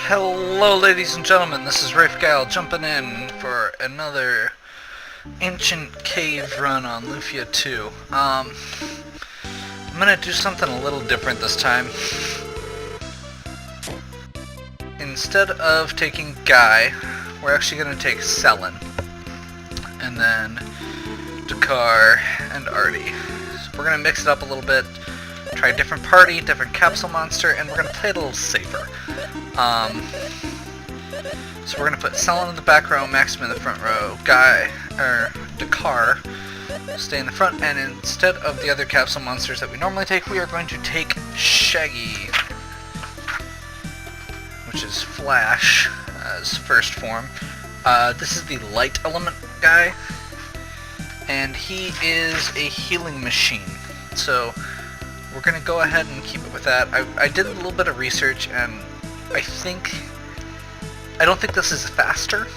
Hello ladies and gentlemen, this is Rafe Guile jumping in for another ancient cave run on Lufia 2. I'm gonna do something a little different this time. Instead of taking Guy, we're actually gonna take Selin. And then Dakar and Artie. So we're gonna mix it up a little bit, try a different party, different capsule monster, and we're gonna play it a little safer. So we're gonna put Selin in the back row, Maxim in the front row, Dakar stay in the front, and instead of the other capsule monsters that we normally take, we are going to take Shaggy, which is Flash as first form. This is the light element guy, and he is a healing machine. So we're gonna go ahead and keep it with that. I did a little bit of research, and I don't think this is faster,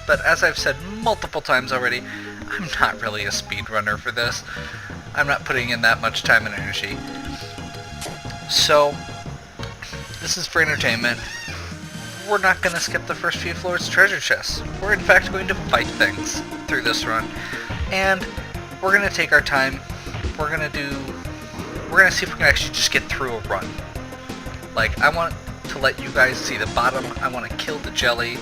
but as I've said multiple times already, I'm not really a speedrunner for this. I'm not putting in that much time and energy. So, this is for entertainment. We're not going to skip the first few floors of treasure chests. We're in fact going to fight things through this run. And we're going to take our time. We're going to see if we can actually just get through a run. Like, I want to let you guys see the bottom. I want to kill the jelly,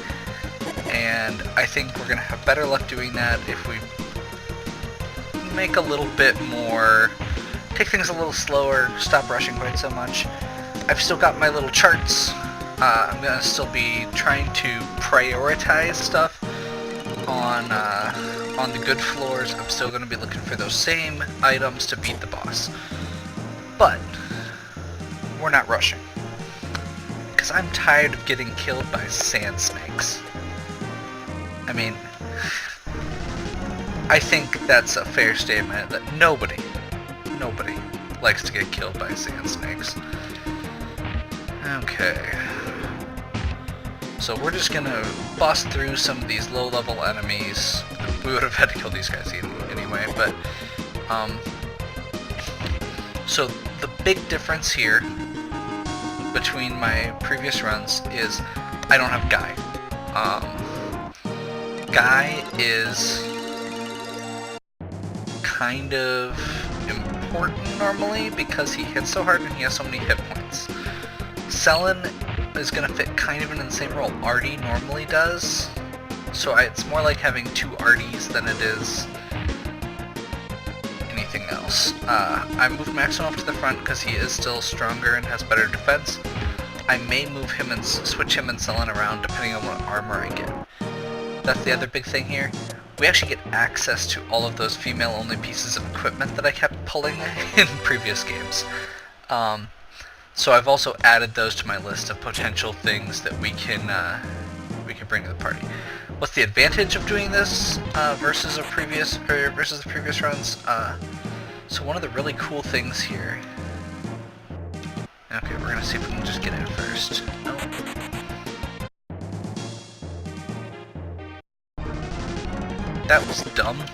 and I think we're gonna have better luck doing that if we make a little bit more, take things a little slower, stop rushing quite so much. I've still got my little charts. I'm gonna still be trying to prioritize stuff on the good floors. I'm still gonna be looking for those same items to beat the boss, but we're not rushing. Because I'm tired of getting killed by sand snakes. I mean, I think that's a fair statement that nobody likes to get killed by sand snakes. Okay. So we're just gonna bust through some of these low-level enemies. We would have had to kill these guys anyway, but so the big difference here between my previous runs is I don't have Guy. Guy is kind of important normally because he hits so hard and he has so many hit points. Selin is going to fit kind of in the same role Artie normally does, so it's more like having two Arties than it is anything else. I moved Maxim up to the front because he is still stronger and has better defense. I may move him and switch him and Selin around depending on what armor I get. That's the other big thing here. We actually get access to all of those female-only pieces of equipment that I kept pulling in previous games. So I've also added those to my list of potential things that we can bring to the party. What's the advantage of doing this versus the previous runs? So one of the really cool things here. Okay, we're gonna see if we can just get in first. Nope. That was dumb.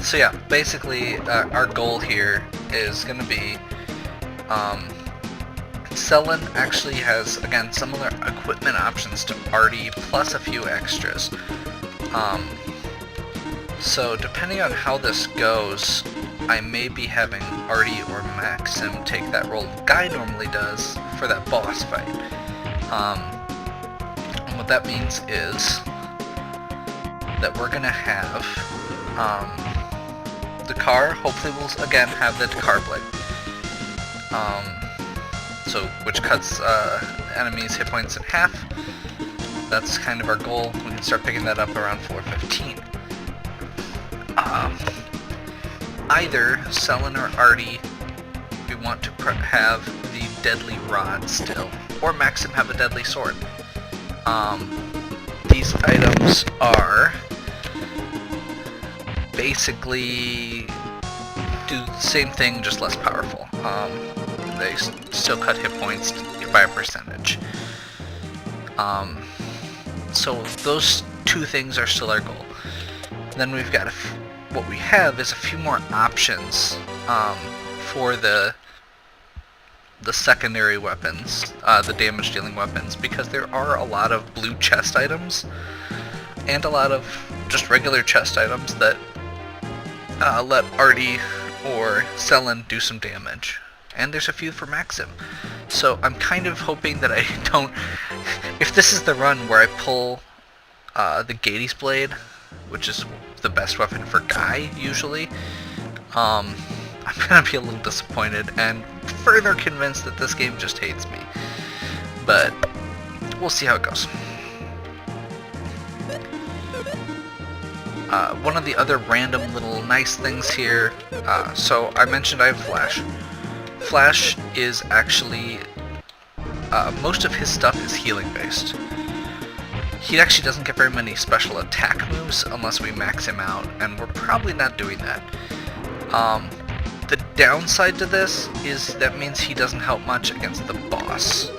So yeah, basically our goal here is gonna be Selin actually has, again, similar equipment options to Artie, plus a few extras. So depending on how this goes, I may be having Artie or Maxim take that role Guy normally does for that boss fight. And what that means is that we're gonna have Dakar. Hopefully we'll again have the Dakar blade. So which cuts enemies' hit points in half. That's kind of our goal. We can start picking that up around 415. Either Selin or Artie, we want to have the deadly rod still, or Maxim have a deadly sword. These items are basically do the same thing, just less powerful. They still cut hit points by a percentage. So those two things are still our goal. Then we've got what we have is a few more options for the the secondary weapons, the damage dealing weapons, because there are a lot of blue chest items and a lot of just regular chest items that let Artie or Selen do some damage. And there's a few for Maxim. So I'm kind of hoping that I don't... If this is the run where I pull the Gades Blade, which is the best weapon for Guy, usually, I'm gonna be a little disappointed and further convinced that this game just hates me. But we'll see how it goes. One of the other random little nice things here, so I mentioned I have Flash. Flash is actually, most of his stuff is healing based. He actually doesn't get very many special attack moves unless we max him out, and we're probably not doing that. The downside to this is that means he doesn't help much against the boss.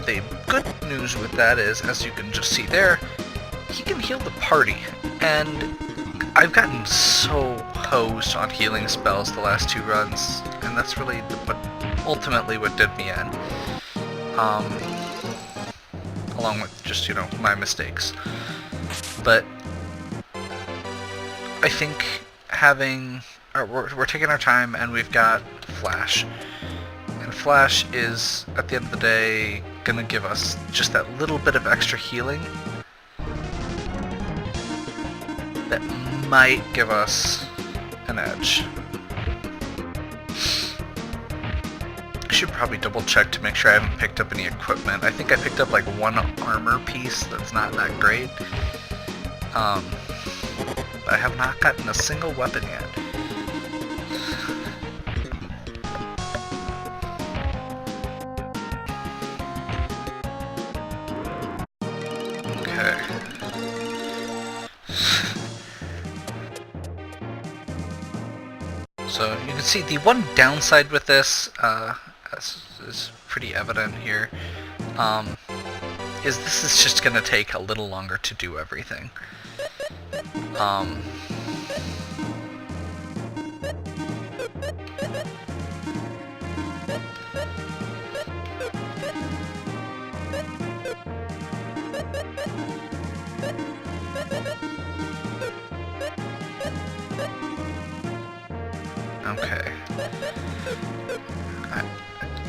The good news with that is, as you can just see there, he can heal the party, and I've gotten so hosed on healing spells the last 2 runs, and that's really ultimately what did me in. Along with just, you know, my mistakes. But I think having... We're taking our time, and we've got Flash. And Flash is, at the end of the day, gonna give us just that little bit of extra healing that might give us an edge. I should probably double check to make sure I haven't picked up any equipment. I think I picked up like 1 armor piece that's not that great. But I have not gotten a single weapon yet. Okay. So you can see the one downside with this, is pretty evident here, is this is just going to take a little longer to do everything. Okay.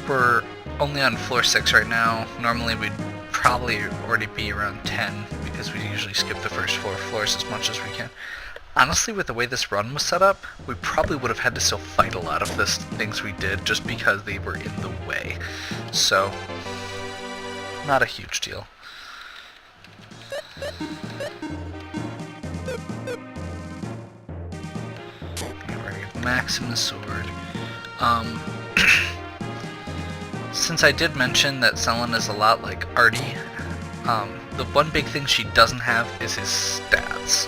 We're only on floor 6 right now. Normally we'd probably already be around 10 because we usually skip the first 4 floors as much as we can. Honestly, with the way this run was set up, we probably would have had to still fight a lot of the things we did just because they were in the way. So, not a huge deal. Maximus sword. Since I did mention that Selen is a lot like Artie, the one big thing she doesn't have is his stats,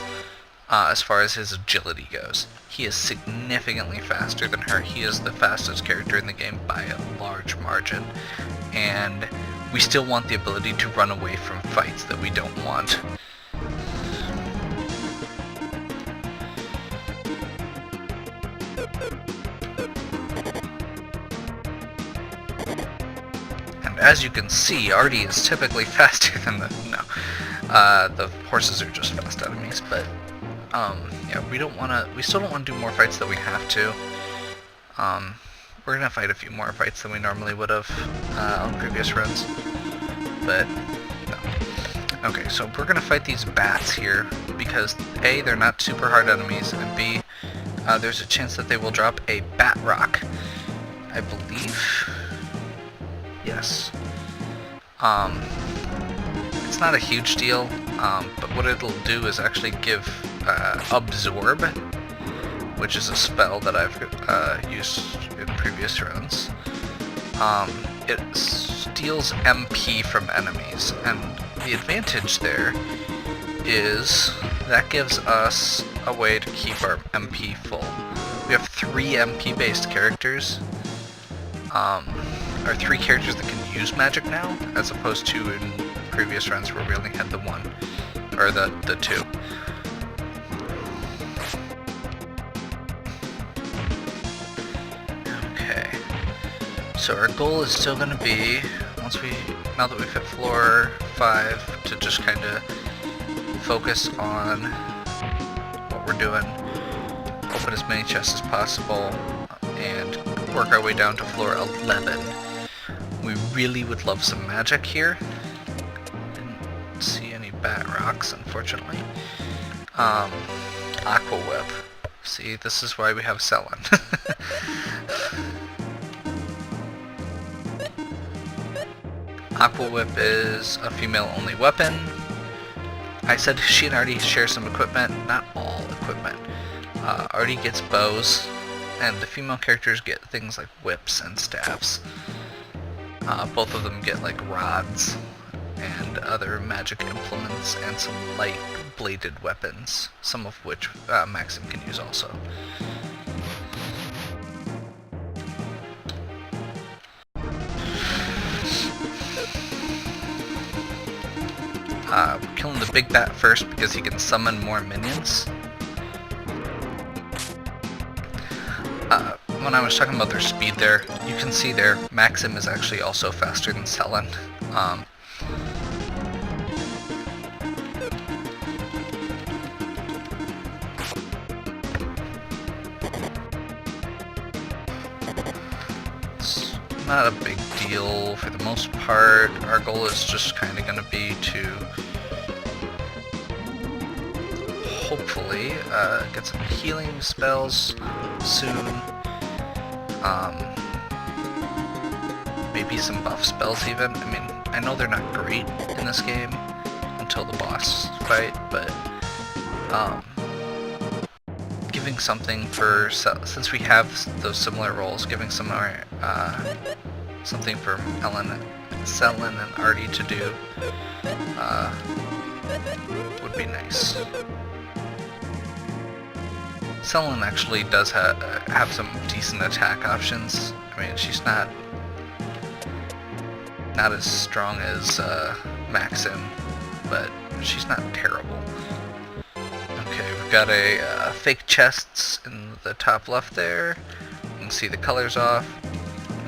as far as his agility goes. He is significantly faster than her. He is the fastest character in the game by a large margin, and we still want the ability to run away from fights that we don't want. As you can see, Artie is typically faster than the... the horses are just fast enemies, but, yeah, we still don't want to do more fights than we have to. We're gonna fight a few more fights than we normally would have, on previous runs, but, no. Okay, so we're gonna fight these bats here, because A, they're not super hard enemies, and B, there's a chance that they will drop a bat rock, I believe. Yes. It's not a huge deal, but what it'll do is actually give Absorb, which is a spell that I've used in previous runs. It steals MP from enemies, and the advantage there is that gives us a way to keep our MP full. We have 3 MP based characters. Are 3 characters that can use magic now, as opposed to in previous runs where we only had the 1, or the 2. Okay. So our goal is still going to be, now that we've hit floor 5, to just kind of focus on what we're doing, open as many chests as possible, and work our way down to floor 11. We really would love some magic here. Didn't see any bat rocks, unfortunately. Aqua Whip. See, this is why we have Selin. Aqua Whip is a female-only weapon. I said she and Artie share some equipment, not all equipment. Artie gets bows, and the female characters get things like whips and staffs. Both of them get like rods and other magic implements and some light bladed weapons, some of which Maxim can use also. We're killing the big bat first because he can summon more minions. When I was talking about their speed there, you can see there Maxim is actually also faster than Selin. It's not a big deal for the most part. Our goal is just kind of going to be to hopefully get some healing spells soon. Maybe some buff spells even. I mean, I know they're not great in this game until the boss fight, but giving something for, since we have those similar roles, giving some more, something for Selin and Artie to do would be nice. Selin actually does have some decent attack options. I mean, she's not as strong as Maxim, but she's not terrible. Okay, we've got a fake chests in the top left there. You can see the colors off.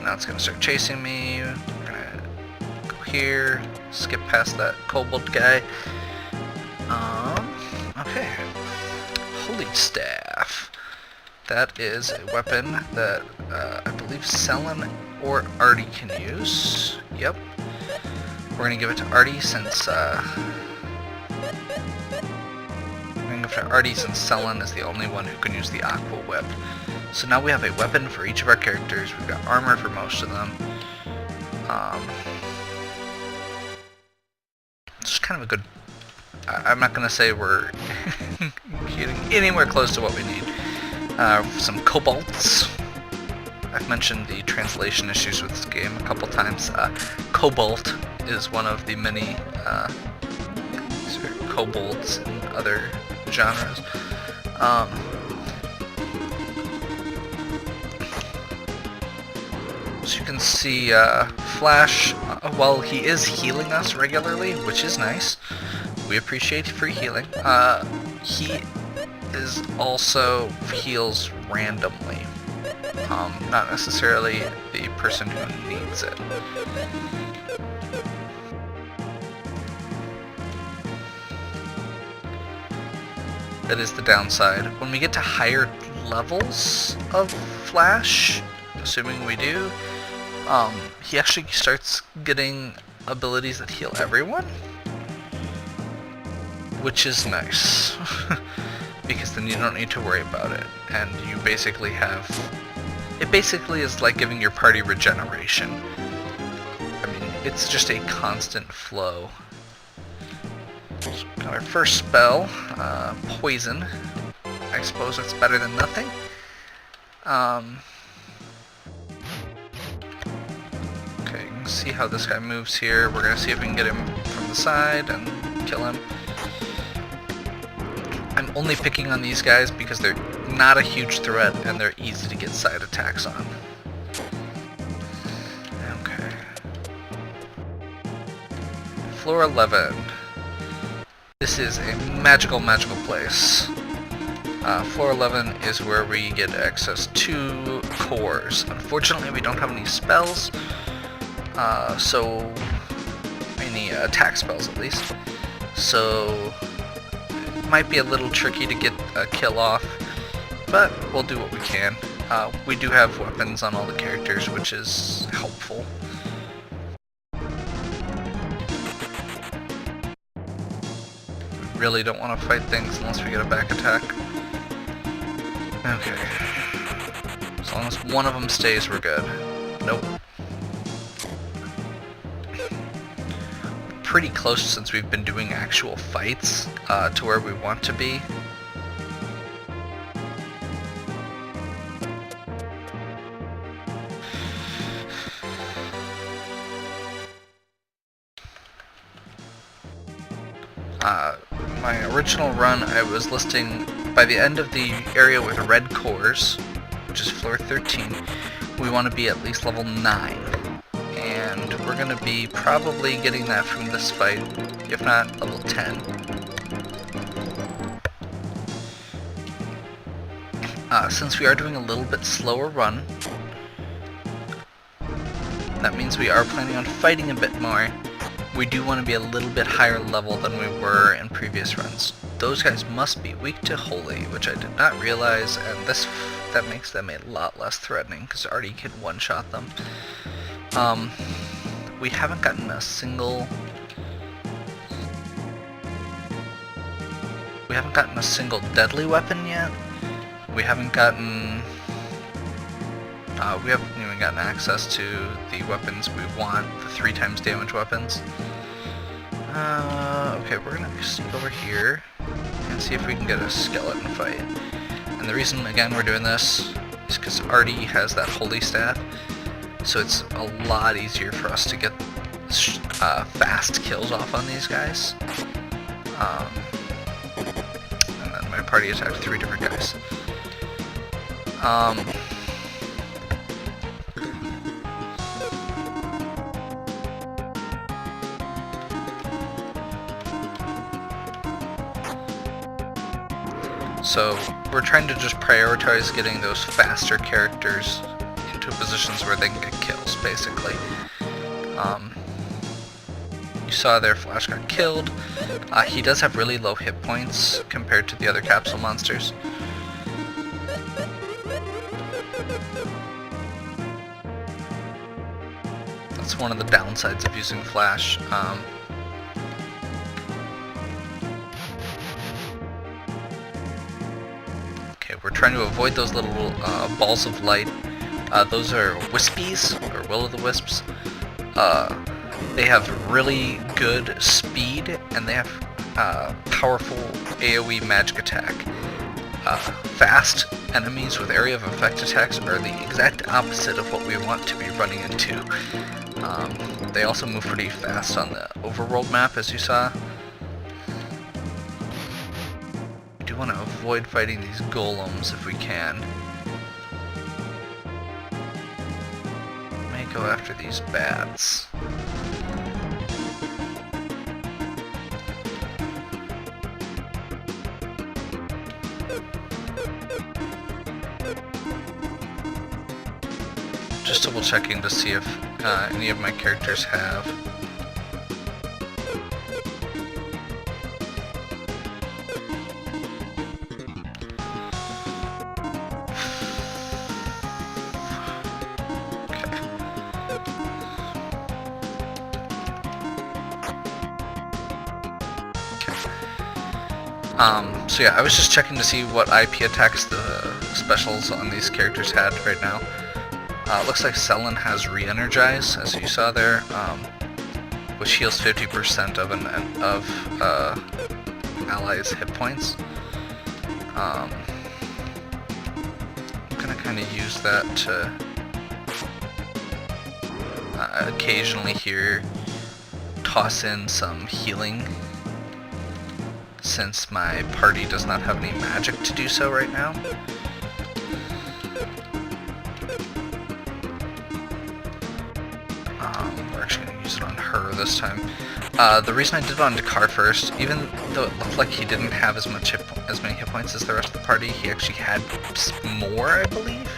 Now it's going to start chasing me. We're going to go here, skip past that kobold guy. Okay. Holy Staff. That is a weapon that I believe Selin or Artie can use. Yep. We're going to give it to Artie since Selin is the only one who can use the Aqua Whip. So now we have a weapon for each of our characters. We've got armor for most of them. It's just kind of a good... I'm not going to say we're getting anywhere close to what we need. Some kobolds. I've mentioned the translation issues with this game a couple times. Cobalt is one of the many kobolds in other genres. So you can see Flash, while he is healing us regularly, which is nice, we appreciate free healing, he is also heals randomly, not necessarily the person who needs it. That is the downside. When we get to higher levels of Flash, assuming we do, he actually starts getting abilities that heal everyone, which is nice, because then you don't need to worry about it, and you basically have, it basically is like giving your party regeneration. I mean, it's just a constant flow. Got our first spell, Poison. I suppose it's better than nothing. Okay, you can see how this guy moves here. We're gonna see if we can get him from the side and kill him. I'm only picking on these guys because they're not a huge threat and they're easy to get side attacks on. Okay. Floor 11. This is a magical, magical place. Floor 11 is where we get access to cores. Unfortunately, we don't have any spells, so any attack spells at least. So it might be a little tricky to get a kill off, but we'll do what we can. We do have weapons on all the characters, which is helpful. We really don't want to fight things unless we get a back attack. Okay. As long as one of them stays, we're good. Nope. Pretty close since we've been doing actual fights to where we want to be. My original run, I was listing by the end of the area with red cores, which is floor 13, we want to be at least level 9. And we're going to be probably getting that from this fight, if not level 10. Since we are doing a little bit slower run, that means we are planning on fighting a bit more. We do want to be a little bit higher level than we were in previous runs. Those guys must be weak to Holy, which I did not realize, and that makes them a lot less threatening, because I already can one-shot them. We haven't gotten a single... We haven't gotten a single deadly weapon yet. We haven't gotten... we haven't even gotten access to the weapons we want, the 3 times damage weapons. Okay, we're gonna sneak over here and see if we can get a skeleton fight. And the reason, again, we're doing this is because Artie has that holy staff, so it's a lot easier for us to get fast kills off on these guys. And then my party attacked 3 different guys. So we're trying to just prioritize getting those faster characters into positions where they can get kills, basically. You saw there Flash got killed. He does have really low hit points compared to the other capsule monsters. That's one of the downsides of using Flash. We're trying to avoid those little balls of light. Those are Wispies, or Will-o'-the-Wisps. They have really good speed, and they have powerful AoE magic attack. Fast enemies with area of effect attacks are the exact opposite of what we want to be running into. They also move pretty fast on the overworld map, as you saw. We want to avoid fighting these golems if we can. May go after these bats. Just double checking to see if any of my characters have. So yeah, I was just checking to see what IP attacks the specials on these characters had right now. Looks like Selin has Re-Energize, as you saw there, which heals 50% of allies' hit points. I'm gonna kind of use that to occasionally here toss in some healing, since my party does not have any magic to do so right now. We're actually going to use it on her. her this time. The reason I did it on Dakar first, even though it looked like he didn't have as many hit points as the rest of the party, he actually had more, I believe.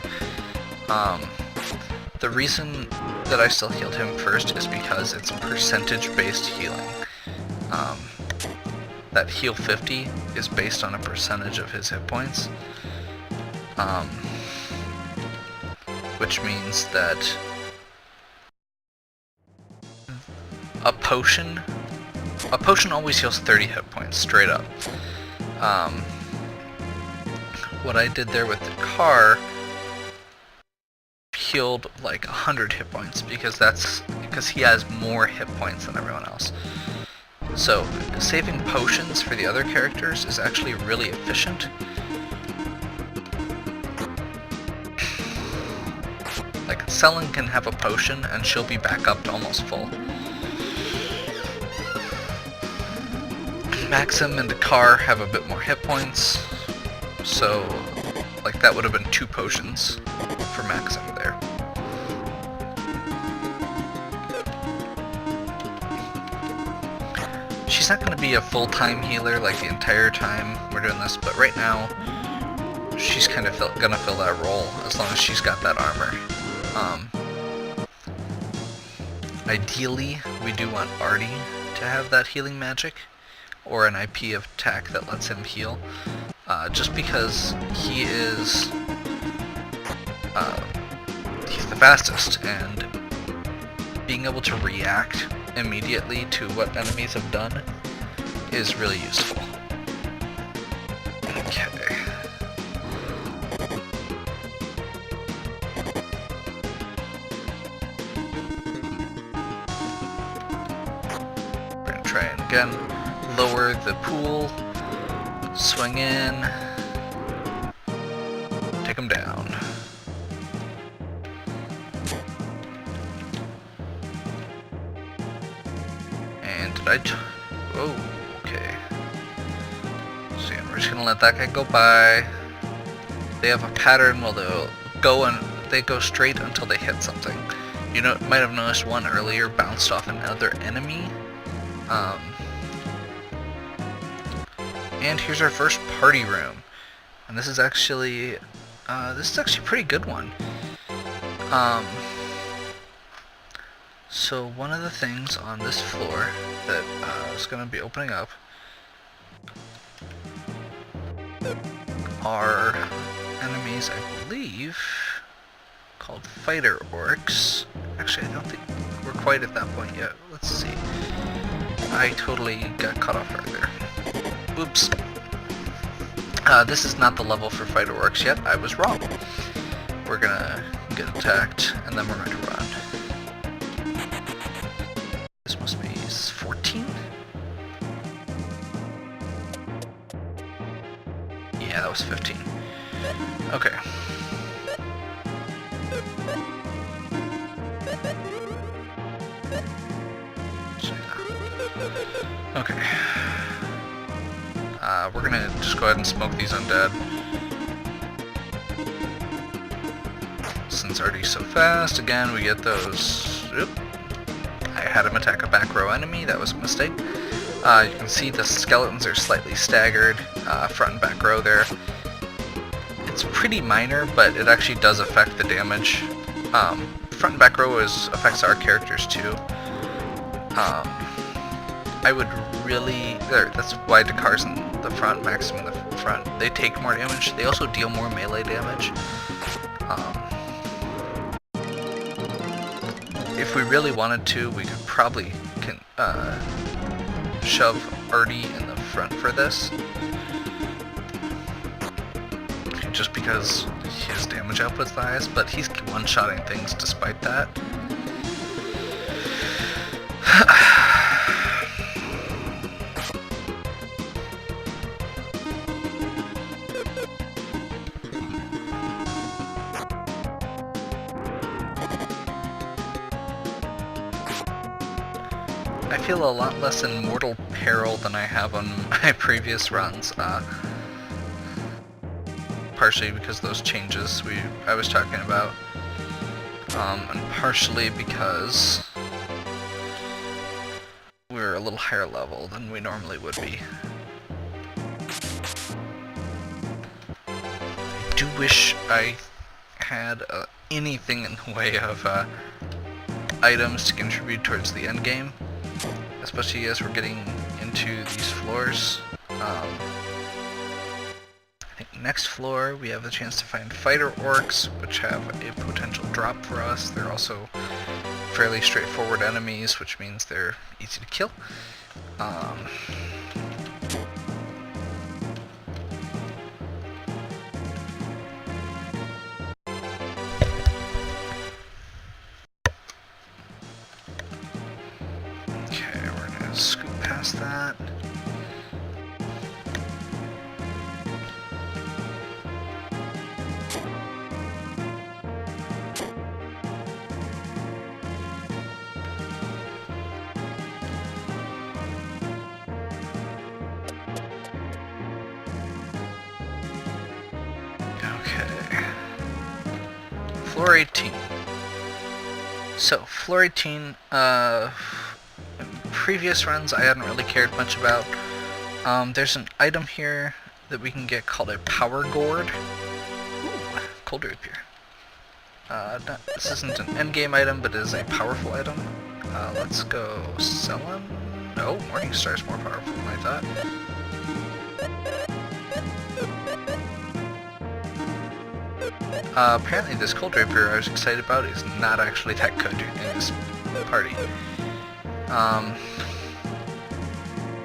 The reason that I still healed him first is because it's percentage-based healing. That heal 50 is based on a percentage of his hit points, which means that a potion always heals 30 hit points straight up. What I did there with the car healed like 100 hit points because he has more hit points than everyone else. So saving potions for the other characters is actually really efficient. Like Selin can have a potion and she'll be back up to almost full. Maxim and Dakar have a bit more hit points, so like that would have been 2 potions for Maxim there. She's not going to be a full-time healer like the entire time we're doing this, but right now she's kind of going to fill that role as long as she's got that armor. Ideally, we do want Artie to have that healing magic, or an IP of attack that lets him heal, just because he's the fastest, and being able to react immediately to what enemies have done is really useful. Okay. We're gonna try and again lower the pool, swing in, take him down. And did oh, okay. So yeah, we're just gonna let that guy go by. They have a pattern where they'll go and they go straight until they hit something. You might have noticed one earlier bounced off another enemy. And here's our first party room, and this is actually a pretty good one. So one of the things on this floor that is going to be opening up are enemies, I believe, called fighter orcs. Actually, I don't think we're quite at that point yet. Let's see. I totally got caught off guard there. Oops. This is not the level for fighter orcs yet. I was wrong. We're gonna get attacked, and then we're going to run. This must be 14? Yeah, that was 15. Okay. Okay. We're gonna just go ahead and smoke these undead. Since Artie's so fast, again, we get those... Oop. I had him attack a back row enemy, that was a mistake. You can see the skeletons are slightly staggered, front and back row there. It's pretty minor, but it actually does affect the damage. Front and back row affects our characters too. I would really... that's why Dakar's in the front, Maxim in the front. They take more damage. They also deal more melee damage. If we really wanted to, we could probably shove Artie in the front for this. Just because his damage output's the highest, but he's one-shotting things despite that. I feel a lot less in mortal peril than I have on my previous runs, partially because of those changes I was talking about, and partially because little higher level than we normally would be. I do wish I had anything in the way of items to contribute towards the end game, especially as we're getting into these floors. I think next floor we have the chance to find fighter orcs, which have a potential drop for us. They're also fairly straightforward enemies, which means they're easy to kill. Okay, we're gonna scoot past that. Floor 18. So, floor 18, in previous runs I hadn't really cared much about. There's an item here that we can get called a power gourd. Ooh, cold rapier. This isn't an endgame item, but it is a powerful item. Let's go sell him. Oh, Morningstar's more powerful than I thought. Apparently this cold rapier I was excited about is not actually that good in this party.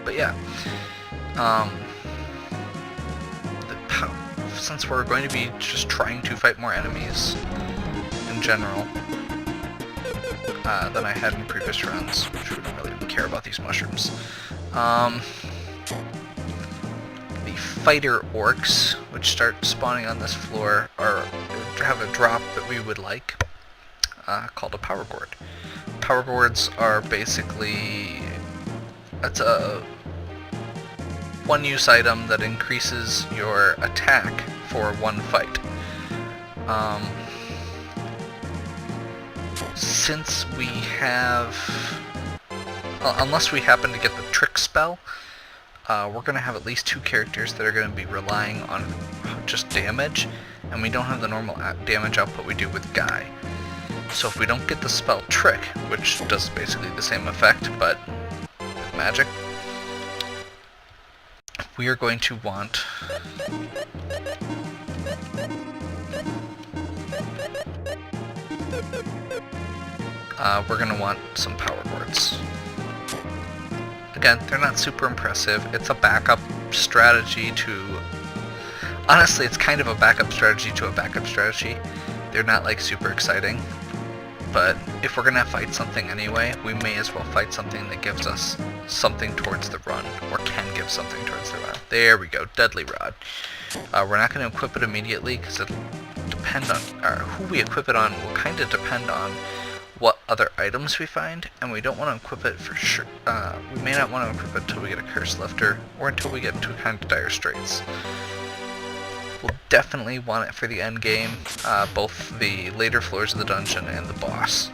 But yeah. Since we're going to be just trying to fight more enemies in general than I had in previous runs, which we don't really even care about these mushrooms. The fighter orcs, which start spawning on this floor, have a drop that we would like, called a power gourd. Power gourds are basically, it's a one-use item that increases your attack for one fight. Since we have, unless we happen to get the trick spell, we're going to have at least 2 characters that are going to be relying on just damage, and we don't have the normal damage output we do with Guy. So if we don't get the spell Trick, which does basically the same effect, but with magic, we are going to want some power boards. Again, they're not super impressive. It's a backup strategy to... Honestly, it's kind of a backup strategy to a backup strategy. They're not like super exciting. But if we're gonna fight something anyway, we may as well fight something that gives us something towards the run, or can give something towards the run. There we go, Deadly Rod. We're not gonna equip it immediately because it'll depend on, who we equip it on will kind of depend on what other items we find, and we don't want to equip it for sure. We may not want to equip it until we get a Curse Lifter, or until we get into kind of dire straits. We'll definitely want it for the end game, both the later floors of the dungeon and the boss.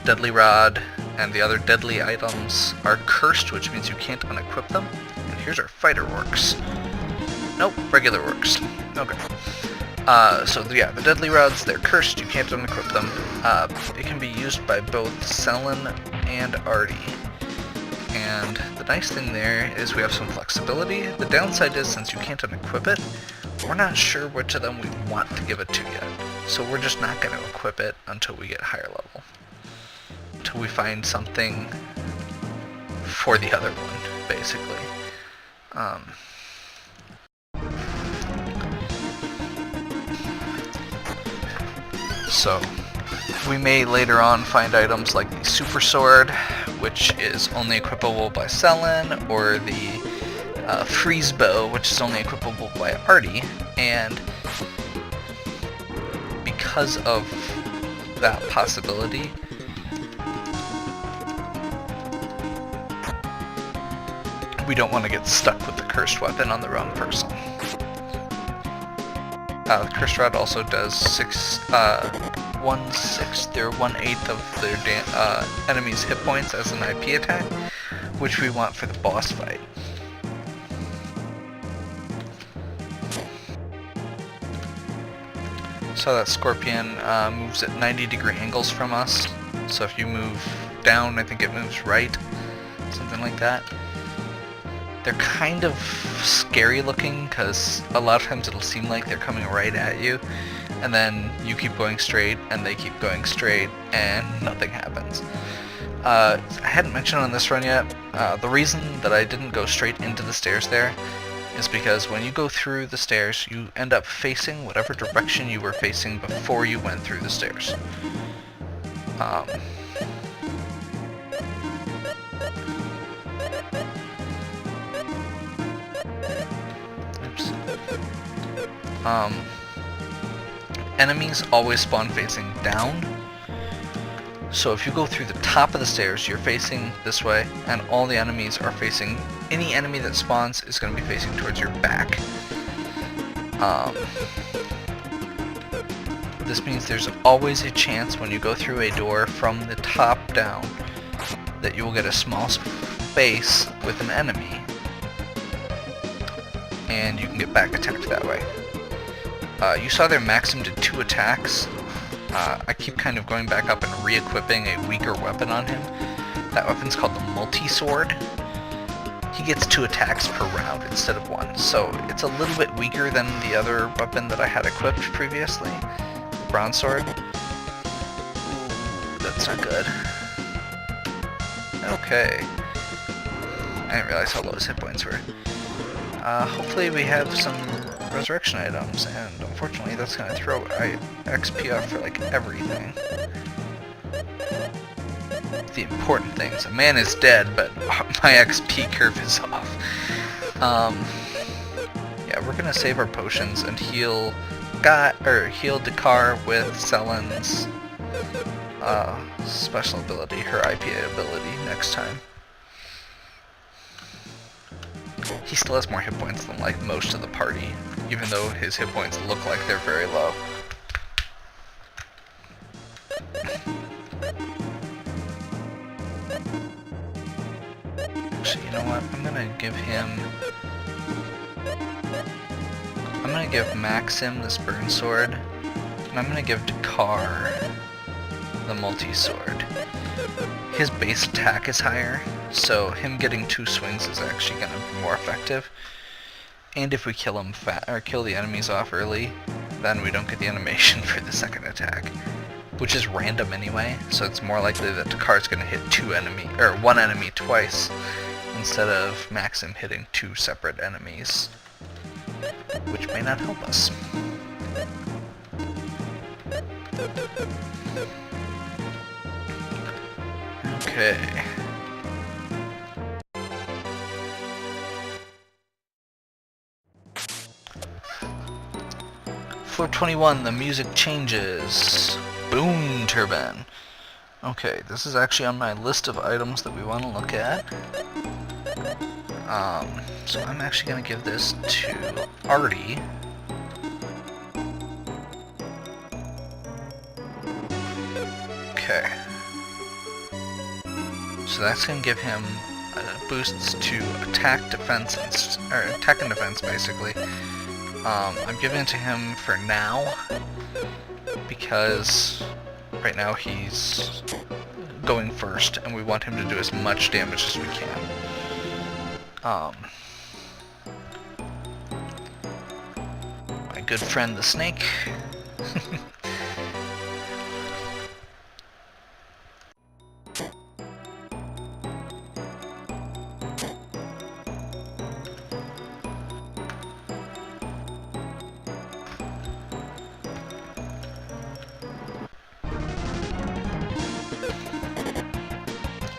Deadly Rod and the other deadly items are cursed, which means you can't unequip them. And here's our fighter orcs. Nope, regular orcs. Okay. So yeah, the Deadly Rods, they're cursed, you can't unequip them. It can be used by both Selen and Artie. And the nice thing there is we have some flexibility. The downside is, since you can't unequip it, we're not sure which of them we want to give it to yet. So we're just not going to equip it until we get higher level. Until we find something for the other one, basically. So, we may later on find items like the Super Sword, which is only equipable by Selen, or the Freeze Bow, which is only equipable by Artie, and because of that possibility, we don't want to get stuck with the cursed weapon on the wrong person. The Cursed Rod also does 1/6 or 1/8 of their enemy's hit points as an IP attack, which we want for the boss fight. So that scorpion moves at 90-degree angles from us. So if you move down, I think it moves right, something like that. They're kind of scary looking because a lot of times it'll seem like they're coming right at you, and then you keep going straight and they keep going straight and nothing happens. I hadn't mentioned on this run yet, the reason that I didn't go straight into the stairs there is because when you go through the stairs, you end up facing whatever direction you were facing before you went through the stairs. Enemies always spawn facing down. So if you go through the top of the stairs, you're facing this way, and all the enemies are facing, any enemy that spawns is going to be facing towards your back. This means there's always a chance when you go through a door from the top down that you will get a small space with an enemy, and you can get back attacked that way. You saw their Maxim did 2 attacks. I keep kind of going back up and re-equipping a weaker weapon on him. That weapon's called the multi-sword. He gets 2 attacks per round instead of 1, so it's a little bit weaker than the other weapon that I had equipped previously, the bronze sword. Ooh, that's not good. Okay. I didn't realize how low his hit points were. Hopefully we have some resurrection items, and unfortunately that's going to throw XP off for like everything. The important things. A man is dead, but my XP curve is off. Yeah, we're going to save our potions and heal Dakar with Selen's special ability, her IPA ability, next time. He still has more hit points than like most of the party, even though his hit points look like they're very low. Actually, you know what? I'm gonna give Maxim this burn sword, and I'm gonna give Dakar the multi-sword. His base attack is higher, so him getting 2 swings is actually going to be more effective. And if we kill him kill the enemies off early, then we don't get the animation for the second attack, which is random anyway. So it's more likely that Dakar's going to hit 1 enemy twice instead of Maxim hitting 2 separate enemies, which may not help us. Okay. Floor 21, the music changes. Boom turbine. Okay, this is actually on my list of items that we want to look at. So I'm actually going to give this to Artie. Okay. So that's going to give him boosts to attack, defense, attack and defense, basically. I'm giving it to him for now, because right now he's going first, and we want him to do as much damage as we can. My good friend the snake.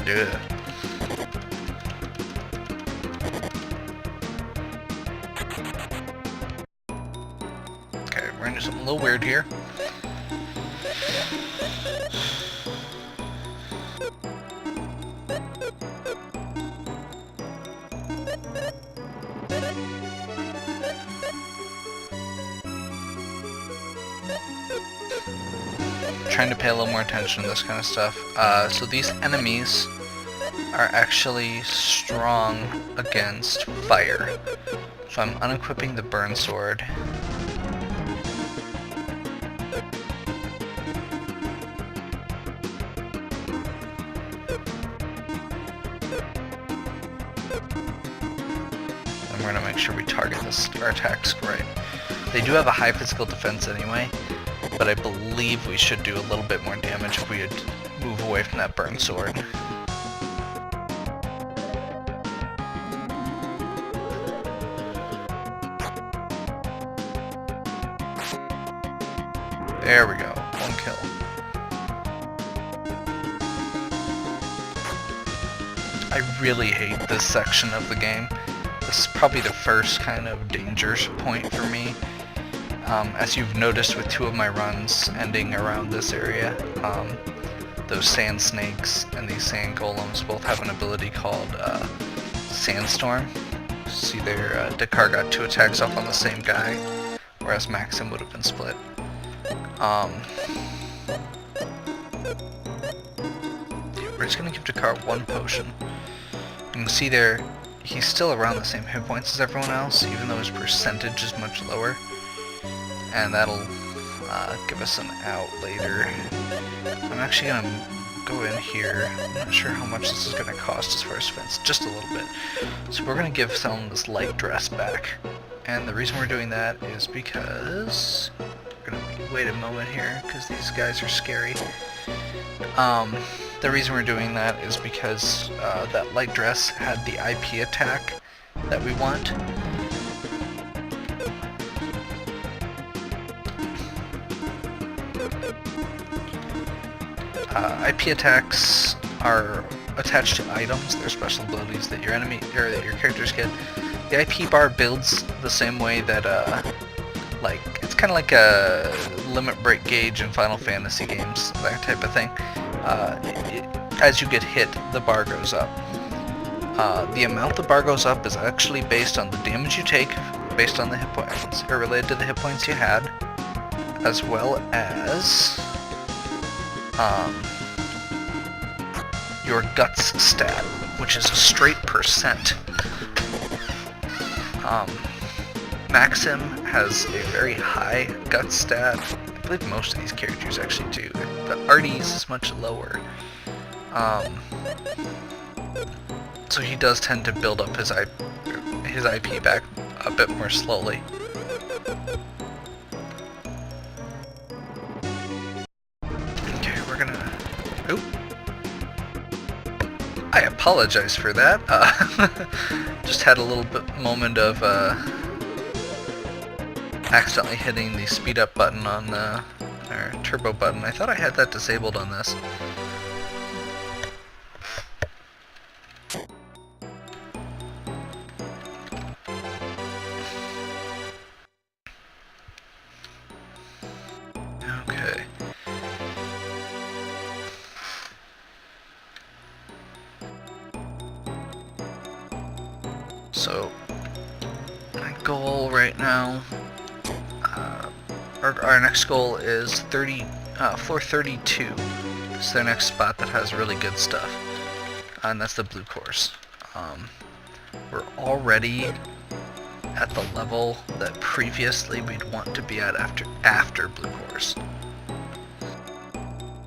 Yeah. Okay, we're into something a little weird here. Trying to pay a little more attention to this kind of stuff. So these enemies are actually strong against fire. So I'm unequipping the burn sword. And we're going to make sure we target our attacks right. They do have a high physical defense anyway, but I believe we should do a little bit more damage if we would move away from that burn sword. There we go, 1 kill. I really hate this section of the game. This is probably the first kind of danger point for me. As you've noticed with 2 of my runs ending around this area, those sand snakes and these sand golems both have an ability called Sandstorm. See there, Dakar got 2 attacks off on the same guy, whereas Maxim would have been split. We're just going to give Dakar 1 potion. You can see there, he's still around the same hit points as everyone else, even though his percentage is much lower. And that'll give us an out later. I'm actually going to go in here. I'm not sure how much this is going to cost as far as defense, just a little bit. So we're going to give someone this light dress back. And the reason we're doing that is because... we're going to wait a moment here, because these guys are scary. The reason we're doing that is because that light dress had the IP attack that we want. IP attacks are attached to items. They're special abilities that your enemy or that your characters get. The IP bar builds the same way that like it's kind of like a limit break gauge in Final Fantasy games, that type of thing. As you get hit, the bar goes up. The amount the bar goes up is actually based on the damage you take, based on the hit points, or related to the hit points you had, as well as your guts stat, which is a straight percent. Maxim has a very high guts stat. I believe most of these characters actually do, but Artie's is much lower. So he does tend to build up his IP back a bit more slowly. Okay, we're gonna... Oop. I apologize for that. Just had a little moment of accidentally hitting the speed up button on the turbo button. I thought I had that disabled on this. Okay. So my goal right now, our next goal is floor 32. It's their next spot that has really good stuff, and that's the blue course. We're already at the level that previously we'd want to be at after blue course.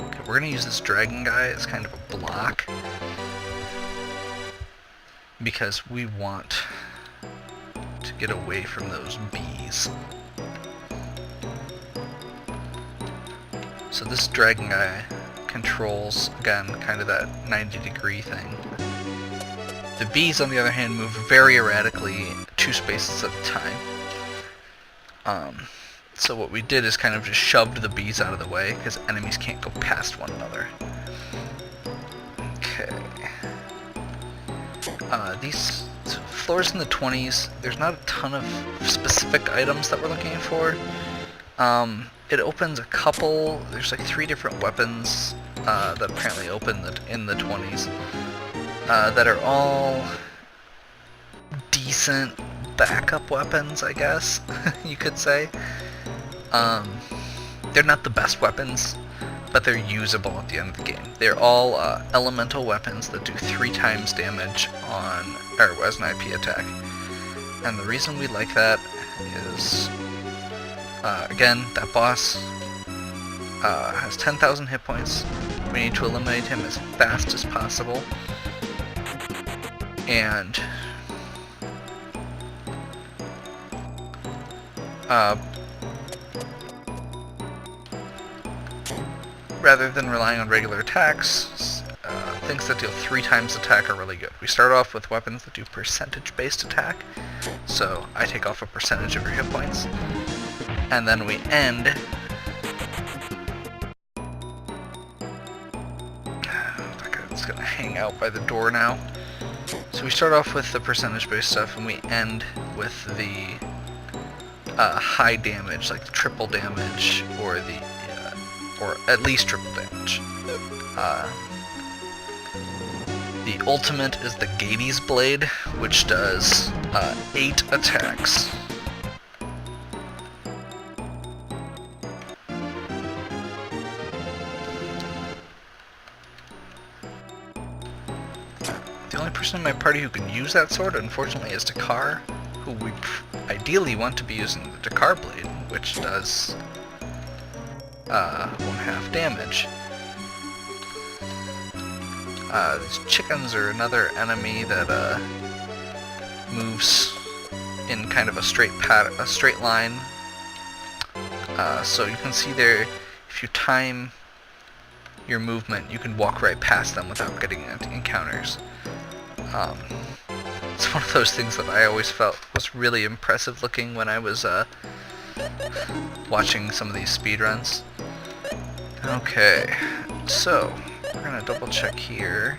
Okay, we're gonna use this dragon guy as kind of a block because we want to get away from those bees. So this dragon guy controls, again, kind of that 90-degree thing. The bees, on the other hand, move very erratically 2 spaces at a time. So what we did is kind of just shoved the bees out of the way, because enemies can't go past one another. Okay. These floors in the 20s, there's not a ton of specific items that we're looking for. It opens a couple, there's like 3 different weapons that apparently open in the 20s that are all decent backup weapons, I guess you could say. They're not the best weapons. but they're usable at the end of the game. They're all elemental weapons that do 3 times damage as an IP attack. And the reason we like that is, again, that boss has 10,000 hit points. We need to eliminate him as fast as possible. And rather than relying on regular attacks, things that deal 3 times attack are really good. We start off with weapons that do percentage-based attack, so I take off a percentage of your hit points, and then we end that guy's gonna hang out by the door now. So we start off with the percentage-based stuff, and we end with the high damage, like the triple damage, or at least triple damage. The ultimate is the Gades Blade, which does 8 attacks. The only person in my party who can use that sword, unfortunately, is Dakar, who we ideally want to be using the Dakar Blade, which does 1/2 damage. These chickens are another enemy that moves in kind of a straight line. So you can see there, if you time your movement, you can walk right past them without getting encounters. It's one of those things that I always felt was really impressive looking when I was watching some of these speedruns. Okay, so we're gonna double check here.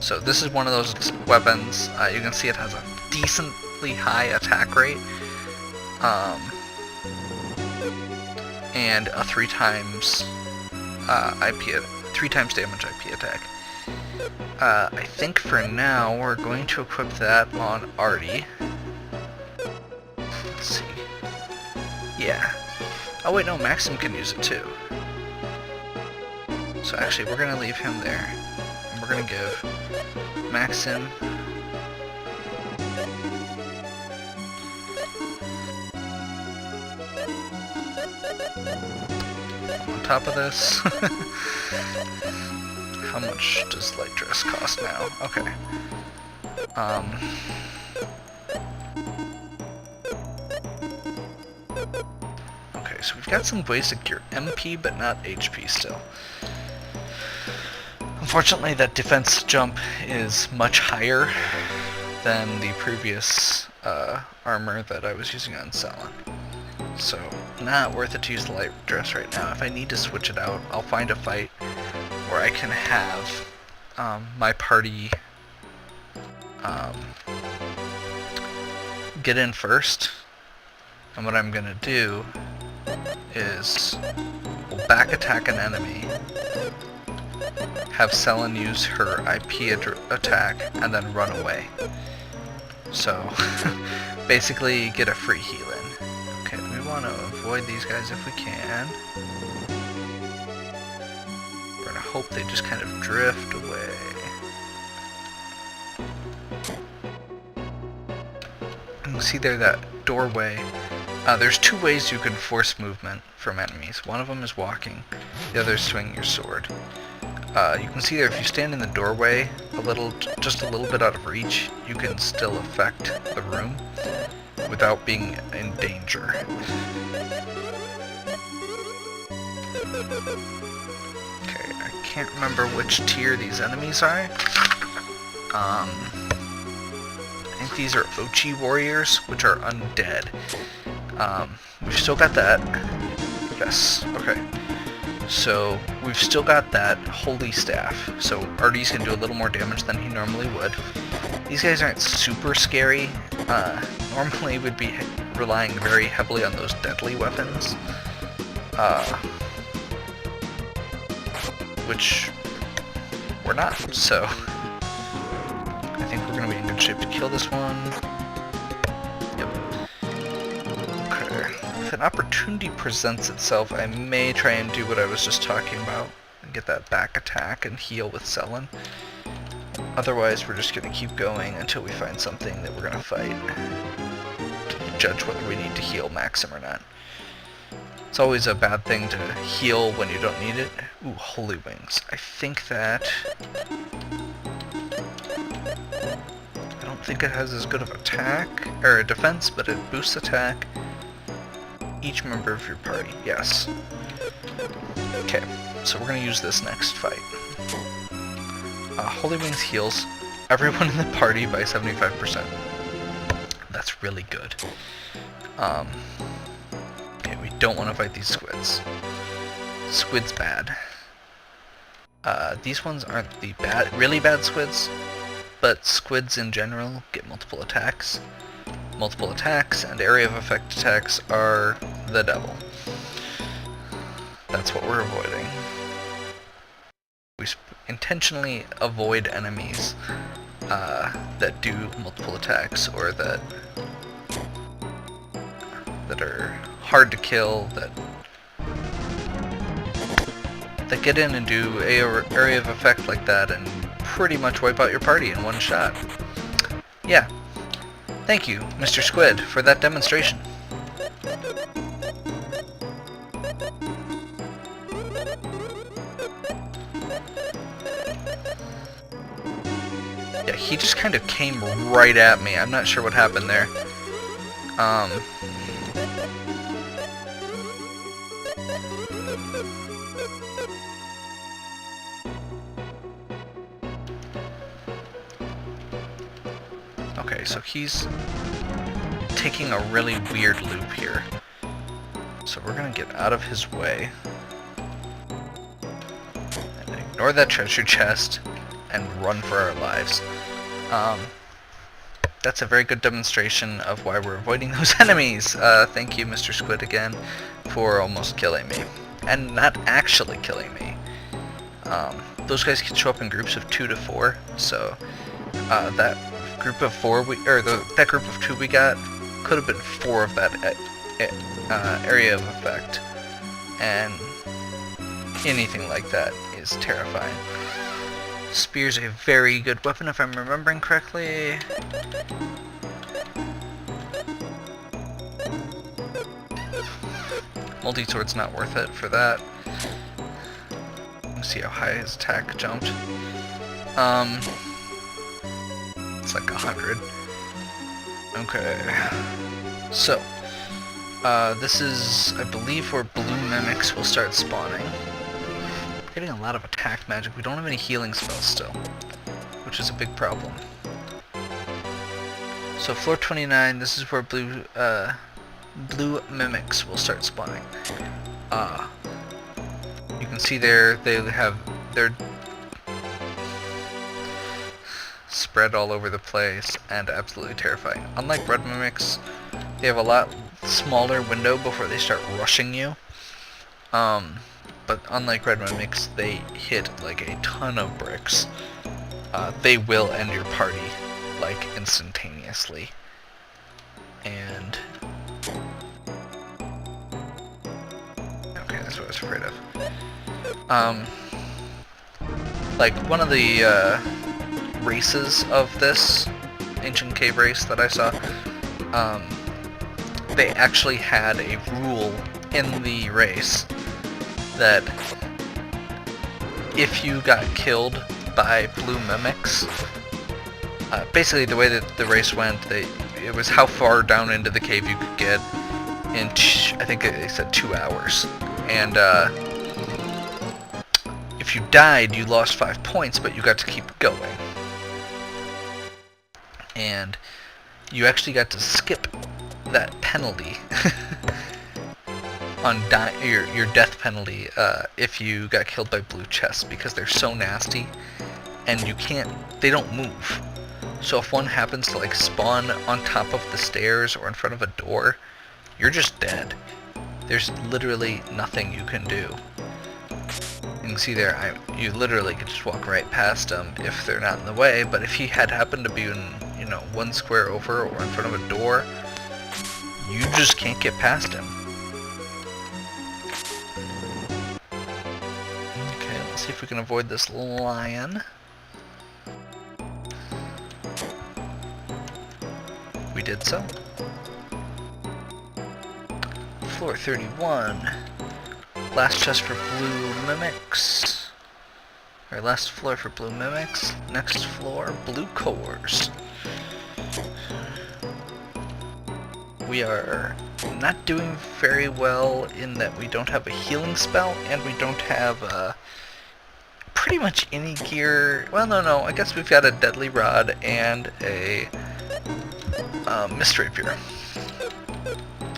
So this is one of those weapons. You can see it has a decently high attack rate, and a 3 times damage IP attack. I think for now we're going to equip that on Artie. Let's see. Yeah. Oh wait, no, Maxim can use it too. So actually, we're gonna leave him there, and we're gonna give Maxim on top of this. How much does light dress cost now? Okay. Okay, so we've got some basic gear MP, but not HP still. Unfortunately, that defense jump is much higher than the previous armor that I was using on Selin. So, not worth it to use the light dress right now. If I need to switch it out, I'll find a fight where I can have my party get in first. And what I'm going to do is we'll back attack an enemy, have Selin use her IP attack, and then run away. So, basically get a free heal in. Okay, we want to avoid these guys if we can. We're going to hope they just kind of drift away. You can see there that doorway. There's 2 ways you can force movement from enemies. One of them is walking, the other is swinging your sword. You can see there, if you stand in the doorway just a little bit out of reach, you can still affect the room without being in danger. Okay, I can't remember which tier these enemies are. I think these are Ochi warriors, which are undead. We've still got that. Yes, okay. So, we've still got that holy staff. So, Artie's can do a little more damage than he normally would. These guys aren't super scary. Normally we'd be relying very heavily on those deadly weapons. Which we're not, so I think we're going to be in good shape to kill this one. Yep. Okay. if an opportunity presents itself, I may try and do what I was just talking about and get that back attack and heal with Selin. Otherwise, we're just going to keep going until we find something that we're going to fight to judge whether we need to heal Maxim or not. It's always a bad thing to heal when you don't need it. Ooh, Holy Wings. I think that... I don't think it has as good of attack, or a defense, but it boosts attack. Each member of your party, yes. Okay, so we're going to use this next fight. Holy Wings heals everyone in the party by 75%. That's really good. Okay, we don't want to fight these squids. Squid's bad. These ones aren't the really bad squids, but squids in general get multiple attacks. Multiple attacks and area of effect attacks are the devil. That's what we're avoiding. We intentionally avoid enemies that do multiple attacks or that are hard to kill, that get in and do area of effect like that and pretty much wipe out your party in one shot. Yeah. Thank you, Mr. Squid, for that demonstration. Yeah, he just kind of came right at me. I'm not sure what happened there. Okay, so he's taking a really weird loop here. So we're gonna get out of his way. And ignore that treasure chest and run for our lives. That's a very good demonstration of why we're avoiding those enemies. Thank you, Mr. Squid, again, for almost killing me. And not actually killing me. Those guys can show up in groups of 2 to 4, so that group of 4 that group of 2 we got could have been 4 of that area of effect, and anything like that is terrifying. Spear's a very good weapon if I'm remembering correctly. Multi-sword's not worth it for that. Let's see how high his attack jumped. It's like 100. Okay. So, this is, I believe, where blue mimics will start spawning. We're getting a lot of attack magic. We don't have any healing spells still, which is a big problem. So floor 29, this is where blue mimics will start spawning. You can see there they're spread all over the place and absolutely terrifying. Unlike red mimics, they have a lot smaller window before they start rushing you. But unlike red mimics, they hit like a ton of bricks. They will end your party like instantaneously. And okay, that's what I was afraid of. Like one of the races of this ancient cave race that I saw, they actually had a rule in the race that if you got killed by blue mimics, basically the way that the race went, it was how far down into the cave you could get in, I think they said 2 hours. And if you died, you lost 5 points, but you got to keep going. And you actually got to skip that penalty on your death penalty if you got killed by blue chests, because they're so nasty and they don't move. So if one happens to like spawn on top of the stairs or in front of a door, you're just dead. There's literally nothing you can do. You can see there, you literally could just walk right past them if they're not in the way, but if he had happened to be in, 1 square over or in front of a door, you just can't get past him. Let's see if we can avoid this lion. We did so. Floor 31. Last chest for blue mimics. Or last floor for blue mimics. Next floor, blue cores. We are not doing very well in that we don't have a healing spell, and we don't have pretty much any gear. Well, no, I guess we've got a deadly rod and a mist rapier.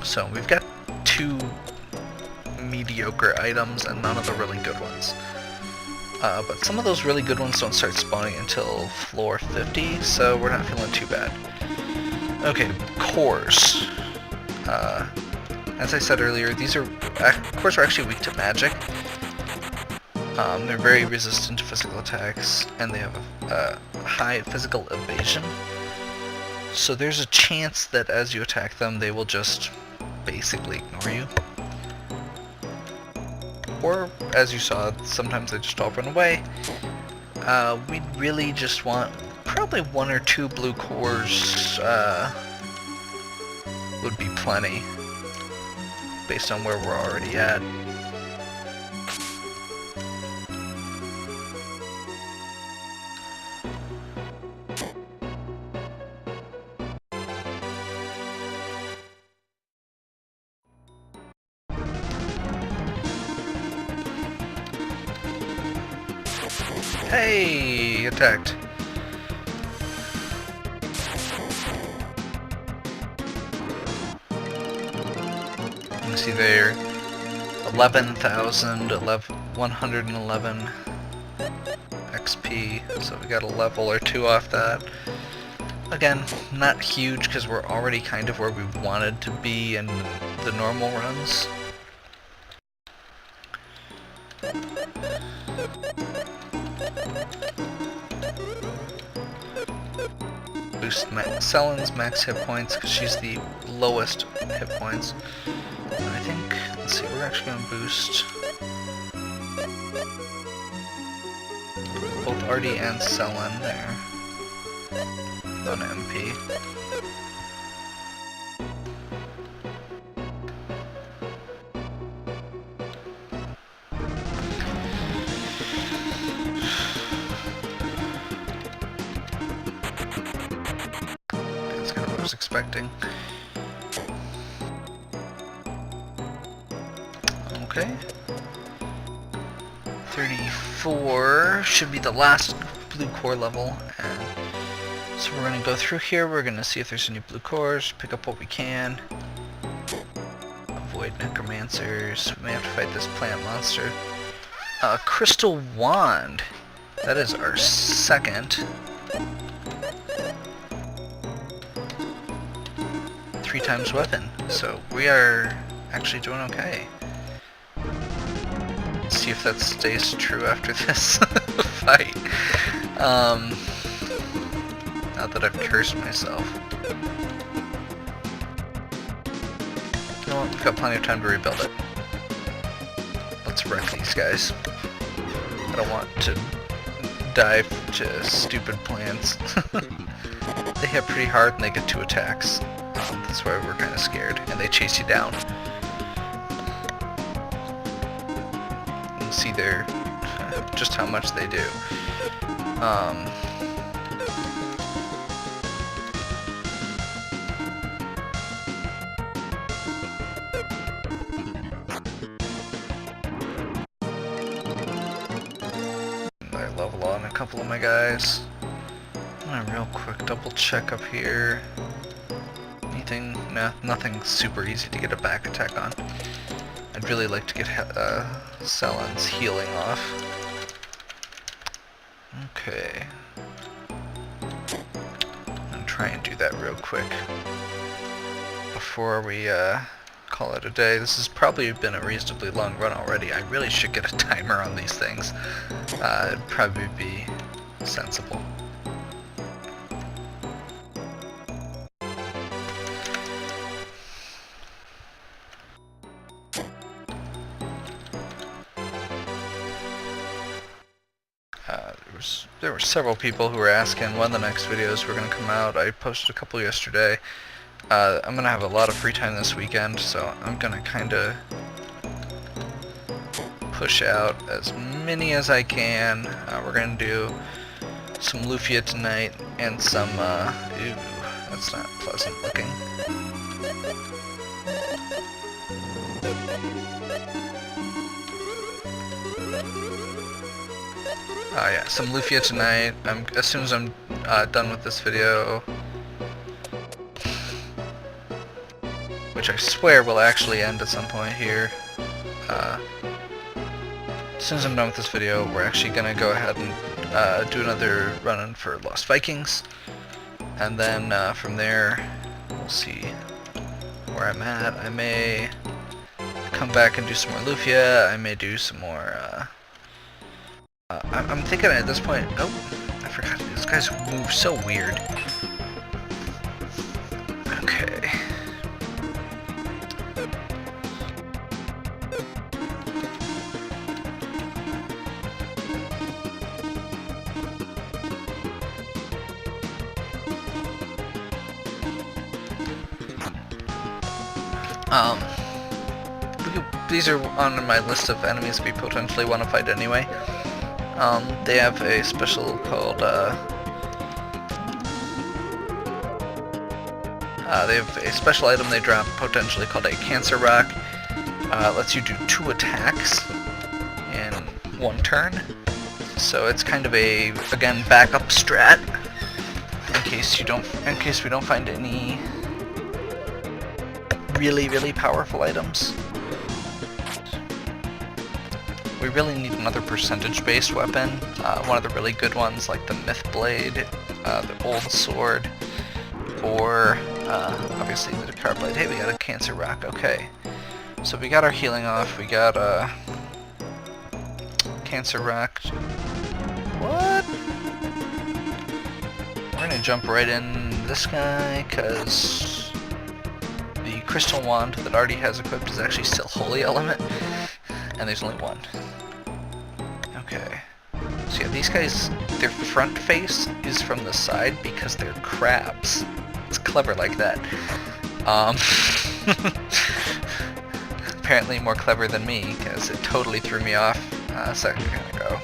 So we've got 2 mediocre items and none of the really good ones. But some of those really good ones don't start spawning until floor 50, so we're not feeling too bad. Okay, cores. As I said earlier, cores are actually weak to magic. They're very resistant to physical attacks, and they have a high physical evasion. So there's a chance that as you attack them, they will just basically ignore you. Or, as you saw, sometimes they just all run away. We'd really just want probably 1 or 2 blue cores would be plenty, based on where we're already at. Hey, attacked. You can see there, 11,111 XP, so we got a level or 2 off that. Again, not huge because we're already kind of where we wanted to be in the normal runs. Boost Sellen's max hit points because she's the lowest hit points. And I think, let's see, we're actually going to boost both Artie and Sellen there on MP. Expecting. Okay. 34 should be the last blue core level, and so we're going to go through here. We're going to see if there's any blue cores, pick up what we can, avoid necromancers. We may have to fight this plant monster. Crystal wand. That is our second. 3 times weapon, so we are actually doing okay. Let's see if that stays true after this fight. Not that I've cursed myself. You know what, we've got plenty of time to rebuild it. Let's wreck these guys. I don't want to die to stupid plants. They hit pretty hard and they get 2 attacks. That's why we're kind of scared, and they chase you down. You can see there just how much they do. I level on a couple of my guys. I'm gonna real quick double check up here. No, nothing super easy to get a back attack on. I'd really like to get Sellen's healing off. Okay. I'm gonna try and do that real quick before we call it a day. This has probably been a reasonably long run already. I really should get a timer on these things. It'd probably be sensible. there were several people who were asking when the next videos were going to come out. I posted a couple yesterday. I'm going to have a lot of free time this weekend, so I'm going to kind of push out as many as I can. We're going to do some Lufia tonight and some, ew, that's not pleasant looking. Yeah, some Lufia tonight. As soon as I'm done with this video, which I swear will actually end at some point here. As soon as I'm done with this video, we're actually gonna go ahead and do another run-in for Lost Vikings, and then from there, we'll see where I'm at. I may come back and do some more Lufia. I may do some more. I'm thinking at this point. Oh, I forgot. These guys move so weird. Okay. These are on my list of enemies we potentially want to fight anyway. They have a special called, they have a special item they drop potentially called a Cancer Rock. Lets you do 2 attacks in 1 turn. So it's kind of a, again, backup strat in case we don't find any really powerful items. We really need another percentage-based weapon. One of the really good ones, like the Myth Blade, the Old Sword, or obviously the Dakar Blade. Hey, we got a Cancer Rock. Okay, so we got our healing off. We got a Cancer Rock. What? We're gonna jump right in this guy because the Crystal Wand that already has equipped is actually still Holy Element. And there's only 1. Okay. So yeah, these guys, their front face is from the side because they're crabs. It's clever like that. Apparently more clever than me, because it totally threw me off a second ago.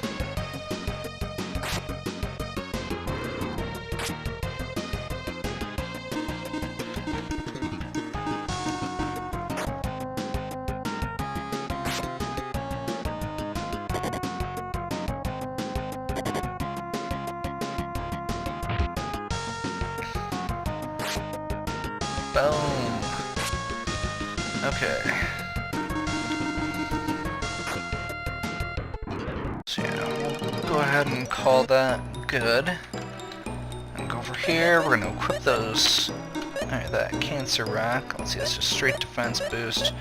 Boom. Okay. So yeah, we'll go ahead and call that good. And go over here. We're going to equip those. Alright, that Cancer Rock. Let's see, that's just straight defense boost.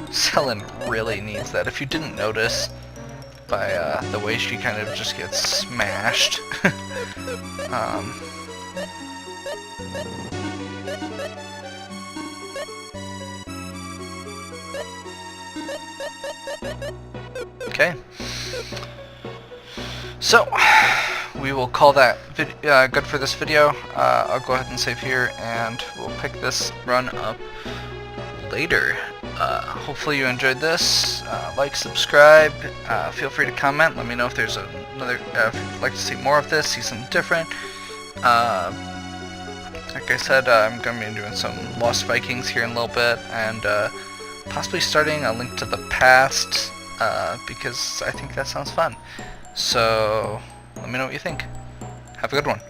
Selin really needs that. If you didn't notice by the way she kind of just gets smashed. Okay, so we will call that good for this video. I'll go ahead and save here, and we'll pick this run up later. Hopefully you enjoyed this. Like, subscribe, feel free to comment. Let me know if there's another, if you'd like to see more of this, see something different. Like I said, I'm going to be doing some Lost Vikings here in a little bit, and possibly starting a Link to the Past, because I think that sounds fun. So let me know what you think. Have a good one.